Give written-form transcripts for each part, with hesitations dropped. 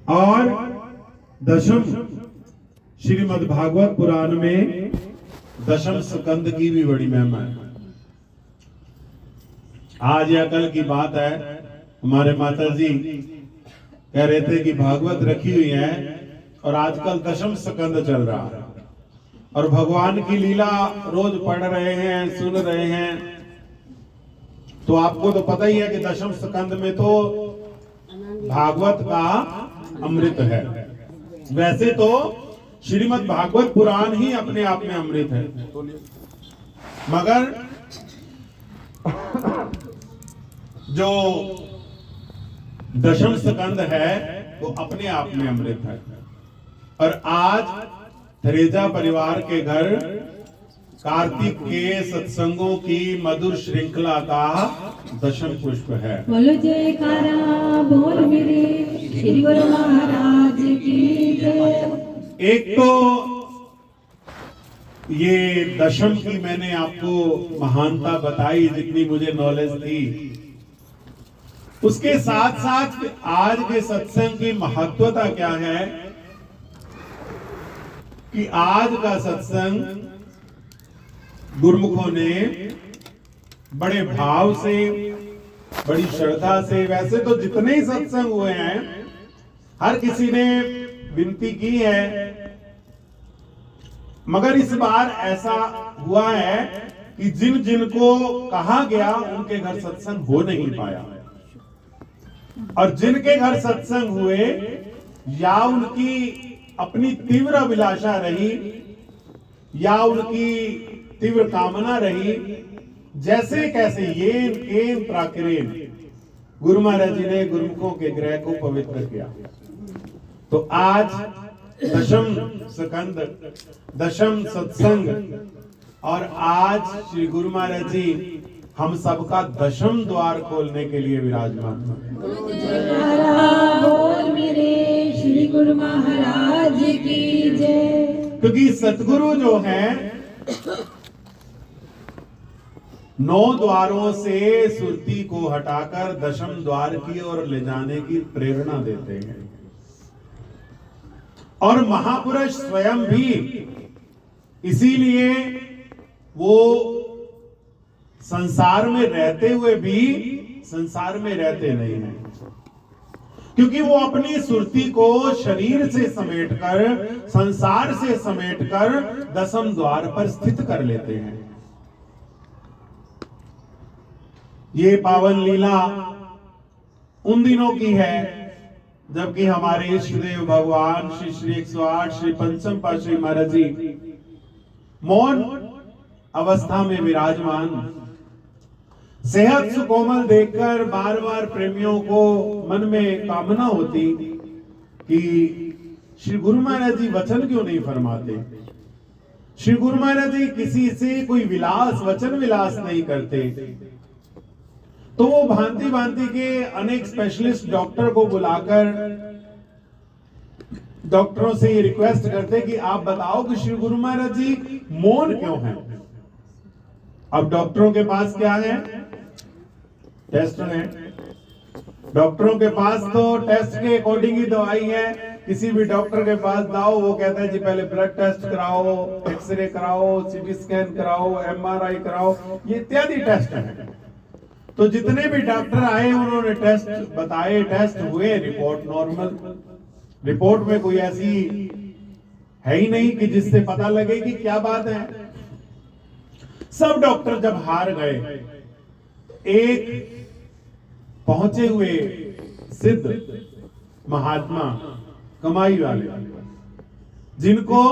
और दशम श्रीमद् भागवत पुराण में दशम स्कंद की भी बड़ी महिमा है। आज या कल की बात है, हमारे माता जी कह रहे थे कि भागवत रखी हुई है और आजकल दशम स्कंद चल रहा है और भगवान की लीला रोज पढ़ रहे हैं, सुन रहे हैं। तो आपको तो पता ही है कि दशम स्कंद में तो भागवत का अमृत है। वैसे तो श्रीमद् भागवत पुराण ही अपने आप में अमृत है, मगर जो दशम स्कंद है वो अपने आप में अमृत है। और आज थरेजा परिवार के घर कार्तिक के सत्संगों की मधुर श्रृंखला का दशम पुष्प है। बोलो जयकारा बोल मेरे श्री गुरु महाराज की जय। एक तो ये दशम की मैंने आपको महानता बताई जितनी मुझे नॉलेज थी, उसके साथ साथ आज के सत्संग की महत्वता क्या है कि आज का सत्संग गुरुमुखों ने बड़े भाव से, बड़ी श्रद्धा से, वैसे तो जितने ही सत्संग हुए हैं हर किसी ने विनती की है, मगर इस बार ऐसा हुआ है कि जिन जिनको कहा गया उनके घर सत्संग हो नहीं पाया, और जिनके घर सत्संग हुए या उनकी अपनी तीव्र अभिलाषा रही या उनकी तीव्र कामना रही, जैसे कैसे येन केन प्राकरेन गुरु महाराज जी ने गुरुमुखों के ग्रह को पवित्र किया। तो आज दशम स्कंद, दशम सत्संग, और आज श्री गुरु महाराज जी हम सबका दशम द्वार खोलने के लिए विराजमान बोल मेरे श्री गुरु महाराज की जय। क्योंकि सतगुरु जो है 9 द्वारों से सुरती को हटाकर दशम द्वार की ओर ले जाने की प्रेरणा देते हैं, और महापुरुष स्वयं भी इसीलिए वो संसार में रहते हुए भी संसार में रहते नहीं हैं, क्योंकि वो अपनी सुरती को शरीर से समेटकर, संसार से समेटकर दशम द्वार पर स्थित कर लेते हैं। ये पावन लीला उन दिनों की है जबकि हमारे इष्ट देव भगवान श्री श्री 108 श्री पंचम पातशाही महाराज जी मौन अवस्था में विराजमान, सेहत सुकोमल देखकर बार बार प्रेमियों को मन में कामना होती कि श्री गुरु महाराज जी वचन क्यों नहीं फरमाते, श्री गुरु महाराज जी किसी से कोई विलास, वचन विलास नहीं करते। तो वो भांति भांति के अनेक स्पेशलिस्ट डॉक्टर को बुलाकर डॉक्टरों से ये रिक्वेस्ट करते कि आप बताओ कि श्री गुरु महाराज जी मौन क्यों हैं। अब डॉक्टरों के पास क्या है, टेस्ट है। डॉक्टरों के पास तो टेस्ट के अकॉर्डिंग ही दवाई है। किसी भी डॉक्टर के पास जाओ, वो कहता है जी पहले ब्लड टेस्ट कराओ, एक्सरे कराओ, सीटी स्कैन कराओ, एमआरआई कराओ, ये इत्यादि टेस्ट है। तो जितने भी डॉक्टर आए उन्होंने टेस्ट बताए, टेस्ट हुए, रिपोर्ट नॉर्मल, रिपोर्ट में कोई ऐसी है ही नहीं कि जिससे पता लगे कि क्या बात है। सब डॉक्टर जब हार गए, एक पहुंचे हुए सिद्ध महात्मा, कमाई वाले, जिनको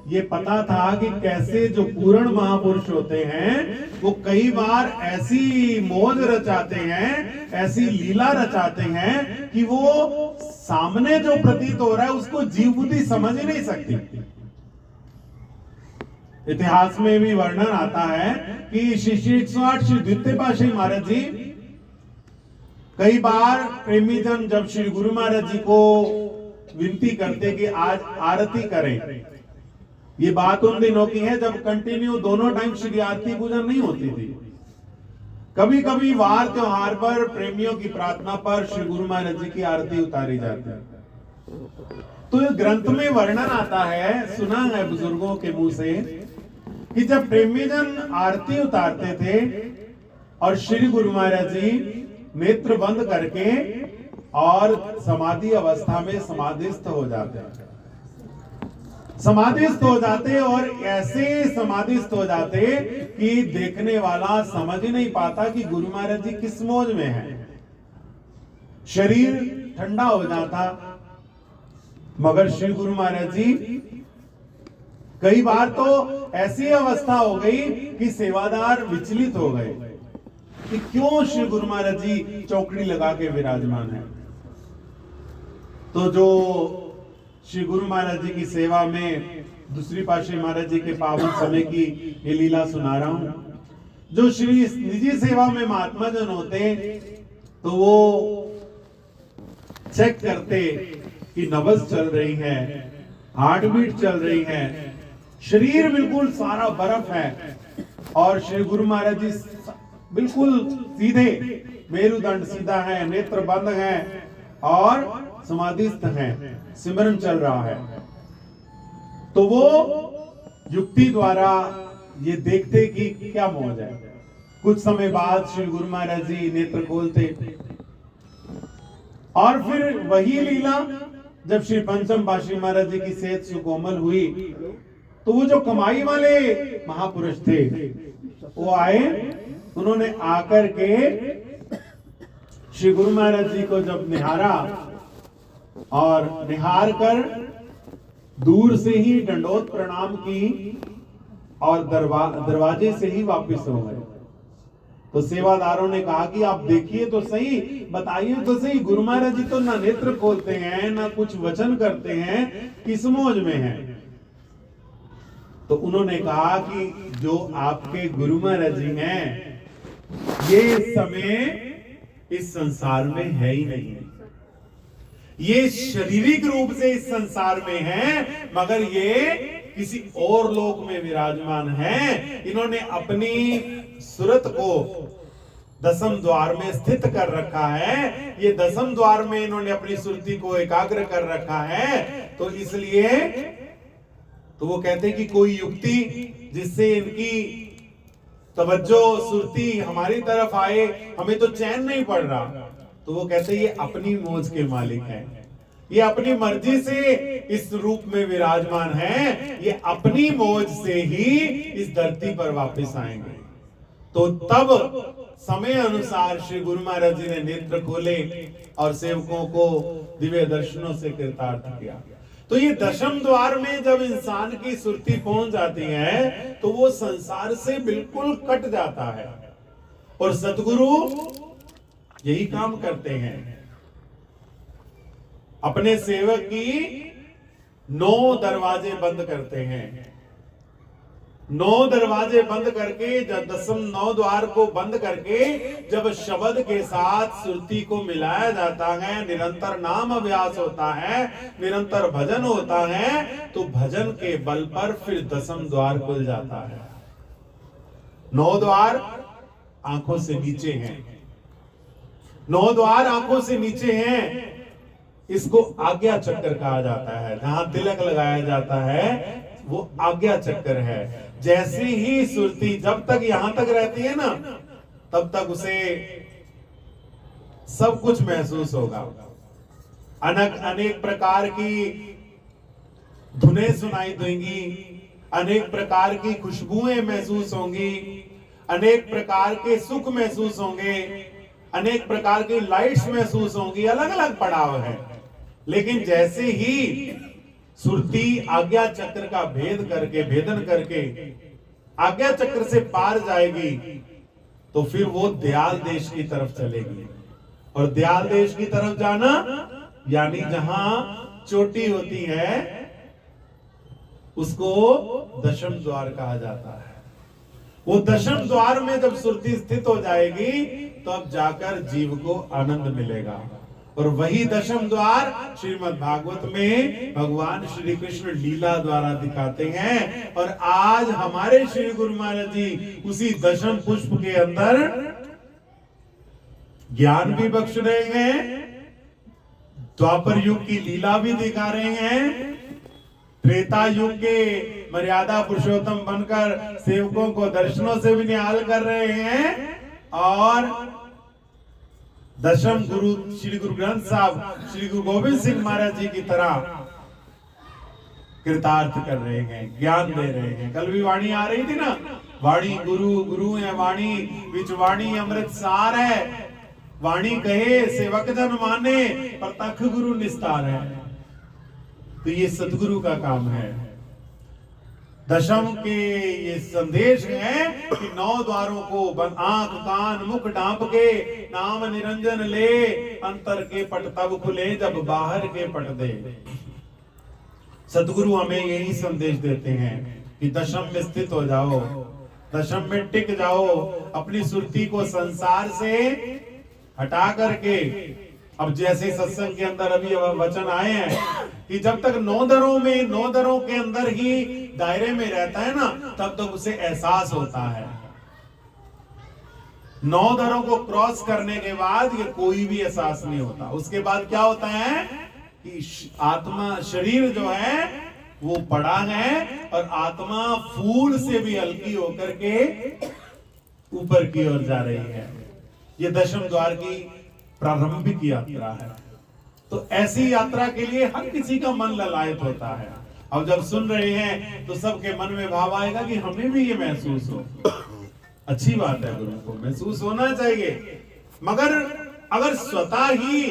ये पता था कि कैसे जो पूर्ण महापुरुष होते हैं वो कई बार ऐसी मौज रचाते हैं, ऐसी लीला रचाते हैं कि वो सामने जो प्रतीत हो रहा है उसको जीव बुद्धि समझ ही नहीं सकती। इतिहास में भी वर्णन आता है कि श्री 108 श्री द्वितीय पातशाही महाराज जी कई बार प्रेमी जन जब श्री गुरु महाराज जी को विनती करते कि आज आरती करें, ये बात उन दिनों की है जब कंटिन्यू दोनों टाइम श्री आरती पूजन नहीं होती थी। कभी कभी वार त्योहार पर प्रेमियों की प्रार्थना पर श्री गुरु महाराज जी की आरती उतारी जाती है। तो ग्रंथ में वर्णन आता है, सुना है बुजुर्गों के मुंह से, कि जब प्रेमी जन आरती उतारते थे और श्री गुरु महाराज जी नेत्र बंद करके और समाधि अवस्था में समाधिस्थ हो जाते, समाधिस्थ हो जाते, और ऐसे समाधिस्थ हो जाते कि देखने वाला समझ ही नहीं पाता कि गुरु महाराज जी किस मौज में हैं। शरीर ठंडा हो जाता, मगर श्री गुरु महाराज जी कई बार तो ऐसी अवस्था हो गई कि सेवादार विचलित हो गए कि क्यों श्री गुरु महाराज जी चौकड़ी लगा के विराजमान है। तो जो श्री गुरु महाराज जी की सेवा में दूसरी पातशाही महाराज जी के पावन समय की ये लीला सुना रहा हूं। जो श्री निजी सेवा में महात्मा जन होते तो वो चेक करते कि नब्ज चल रही है, हार्ट बीट चल रही है, शरीर बिल्कुल सारा बर्फ है और श्री गुरु महाराज जी बिल्कुल सीधे, मेरुदंड सीधा है, नेत्र बंद है और समाधिस्थ हैं, सिमरन चल रहा है। तो वो युक्ति द्वारा ये देखते कि क्या मौज है। कुछ समय बाद श्री गुरु महाराज जी नेत्र खोलते और फिर वही लीला जब श्री पंचम पातशाही महाराज जी की सेहत सुकोमल हुई तो वो जो कमाई वाले महापुरुष थे वो आए, उन्होंने आकर के श्री गुरु महाराज जी को जब निहारा और निहार कर दूर से ही दंडोत प्रणाम की और दरवाजे से ही वापस हो गए। तो सेवादारों ने कहा कि आप देखिए तो सही, बताइए तो सही, गुरु महाराज जी तो ना नेत्र खोलते हैं ना कुछ वचन करते हैं, किस मौज में हैं। तो उन्होंने कहा कि जो आपके गुरु महाराज जी हैं ये समय इस संसार में है ही नहीं, ये शारीरिक रूप से इस संसार में है मगर ये किसी और लोक में विराजमान है। इन्होंने अपनी सूरत को दसम द्वार में स्थित कर रखा है, ये दसम द्वार में इन्होंने अपनी सुरती को एकाग्र कर रखा है। तो इसलिए तो वो कहते हैं कि कोई युक्ति जिससे इनकी तवज्जो सुरती हमारी तरफ आए, हमें तो चैन नहीं पड़ रहा। तो वो कहते हैं ये अपनी मौज के मालिक हैं, ये अपनी मर्जी से इस रूप में विराजमान है, ये अपनी मौज से ही इस धरती पर वापस आएंगे। तो तब समय अनुसार श्री गुरु महाराज जी ने नेत्र खोले और सेवकों को दिव्य दर्शनों से कृतार्थ किया। तो ये दशम द्वार में जब इंसान की सुरती पहुंच जाती है तो वो संसार से बिल्कुल कट जाता है। और सतगुरु यही काम करते हैं, अपने सेवक की 9 दरवाजे बंद करते हैं। 9 दरवाजे बंद करके जब दसम 9 द्वार को बंद करके जब शब्द के साथ सुरती को मिलाया जाता है, निरंतर नाम अभ्यास होता है, निरंतर भजन होता है, तो भजन के बल पर फिर दसम द्वार खुल जाता है। 9 द्वार आंखों से नीचे हैं, 9 द्वार आंखों से नीचे हैं। इसको आज्ञा चक्र कहा जाता है, जहां तिलक लगाया जाता है वो आज्ञा चक्र है। जैसे ही सुरती जब तक यहां तक रहती है ना तब तक उसे सब कुछ महसूस होगा। अनेक प्रकार की धुनें सुनाई देंगी, अनेक प्रकार की खुशबुएं महसूस होंगी, अनेक प्रकार के सुख महसूस होंगे, अनेक प्रकार की लाइट्स महसूस होंगी, अलग अलग पड़ाव है। लेकिन जैसे ही सुरती आज्ञा चक्र का भेदन करके आज्ञा चक्र से पार जाएगी तो फिर वो दयाल देश की तरफ चलेगी। और दयाल देश की तरफ जाना यानी जहां चोटी होती है उसको दशम द्वार कहा जाता है। वो दशम द्वार में जब सुरती स्थित हो जाएगी तो अब जाकर जीव को आनंद मिलेगा। और वही दशम द्वार श्रीमद् भागवत में भगवान श्री कृष्ण लीला द्वारा दिखाते हैं। और आज हमारे श्री गुरु महाराज जी उसी दशम पुष्प के अंदर ज्ञान भी बख्श रहे हैं, द्वापर युग की लीला भी दिखा रहे हैं, त्रेता युग के मर्यादा पुरुषोत्तम बनकर सेवकों को दर्शनों से भी निहाल कर रहे हैं, और दशम गुरु श्री गुरु ग्रंथ साहब श्री गुरु गोविंद सिंह महाराज जी की तरह कृतार्थ कर रहे हैं, ज्ञान दे रहे हैं। कल भी वाणी आ रही थी ना, वाणी गुरु, गुरु है वाणी, विच वाणी अमृत सार है। वाणी कहे सेवक जन माने, प्रत्यक्ष गुरु निस्तार है। तो ये सतगुरु का काम है। दशम के ये संदेश है कि 9 द्वारों को आंख कान मुख ढांप के नाम निरंजन ले, अंतर के पट तब खुले जब बाहर के पट दे। सतगुरु हमें यही संदेश देते हैं कि दशम में स्थित हो जाओ, दशम में टिक जाओ, अपनी सुरती को संसार से हटा करके। अब जैसे सत्संग के अंदर अभी वचन आए हैं कि जब तक 9 दरों के अंदर ही दायरे में रहता है ना, तब तक उसे एहसास होता है। 9 दरों को क्रॉस करने के बाद ये कोई भी एहसास नहीं होता। उसके बाद क्या होता है कि आत्मा, शरीर जो है वो बड़ा है और आत्मा फूल से भी हल्की होकर के ऊपर की ओर जा रही है। ये दशम द्वार की प्रारंभिक यात्रा है। तो ऐसी यात्रा के लिए हर किसी का मन ललायत होता है। अब जब सुन रहे हैं तो सबके मन में भाव आएगा कि हमें भी ये महसूस हो। अच्छी बात है, गुरु को महसूस होना चाहिए। मगर अगर स्वतः ही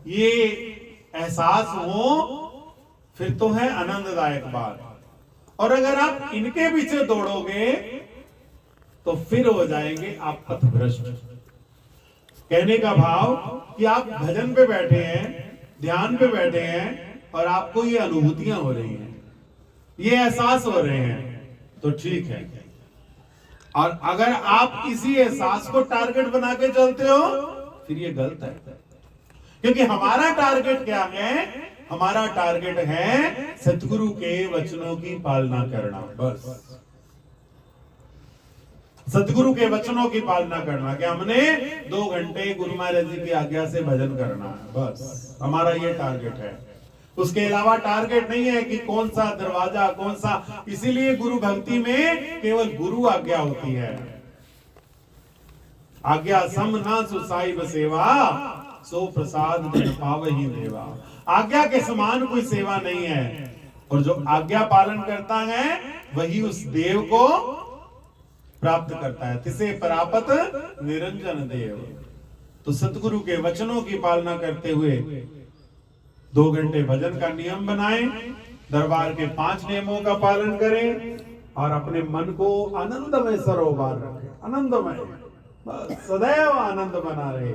ये एहसास हो फिर तो है आनंददायक बात, और अगर आप इनके पीछे दौड़ोगे तो फिर हो जाएंगे आप पथभ्रष्ट। कहने का भाव कि आप भजन पे बैठे हैं, ध्यान पे बैठे हैं और आपको ये अनुभूतियां हो रही हैं, ये एहसास हो रहे हैं, तो ठीक है। और अगर आप इसी एहसास को टारगेट बना के चलते हो फिर ये गलत है। क्योंकि हमारा टारगेट क्या है? हमारा टारगेट है सतगुरु के वचनों की पालना करना, बस। सतगुरु के वचनों की पालना करना कि हमने 2 घंटे गुरु महाराज जी की आज्ञा से भजन करना है, बस हमारा ये टारगेट है। उसके अलावा टारगेट नहीं है कि कौन सा दरवाजा, कौन सा। इसीलिए गुरु भक्ति में केवल गुरु आज्ञा होती है। आज्ञा सम ना सुसाई सेवा, सो प्रसाद जन पावहि देवा। आज्ञा के समान कोई सेवा नहीं है, और जो आज्ञा पालन करता है वही उस देव को प्राप्त करता है। तिसे प्रापत निरंजन देव। तो सतगुरु के वचनों की पालना करते हुए 2 घंटे भजन का नियम बनाएं, दरबार के 5 नियमों का पालन करें और अपने मन को आनंदमय सरोवर रखें। आनंदमय, बस सदैव आनंद बना रहे।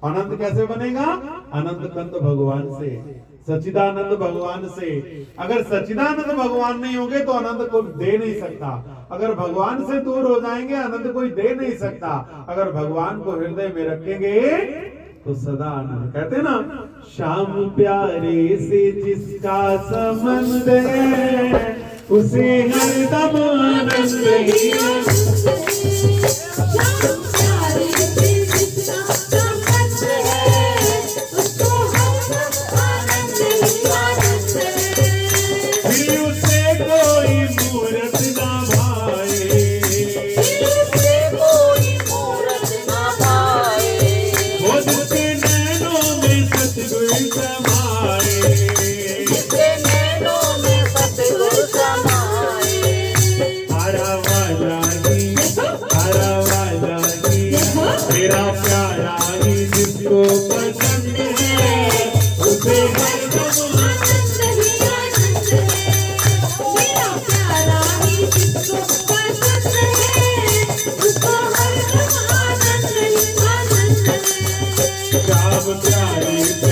आनंद कैसे बनेगा? आनंद कंद भगवान से, सच्चिदानंद भगवान से। अगर सच्चिदानंद भगवान नहीं होंगे तो आनंद कोई दे नहीं सकता। अगर भगवान से दूर हो जाएंगे आनंद कोई दे नहीं सकता। अगर भगवान को हृदय में रखेंगे तो सदा आनंद। कहते ना, श्याम प्यारे से जिसका संबंध है उसे हरदम आनंद ही आनंद। प्यारे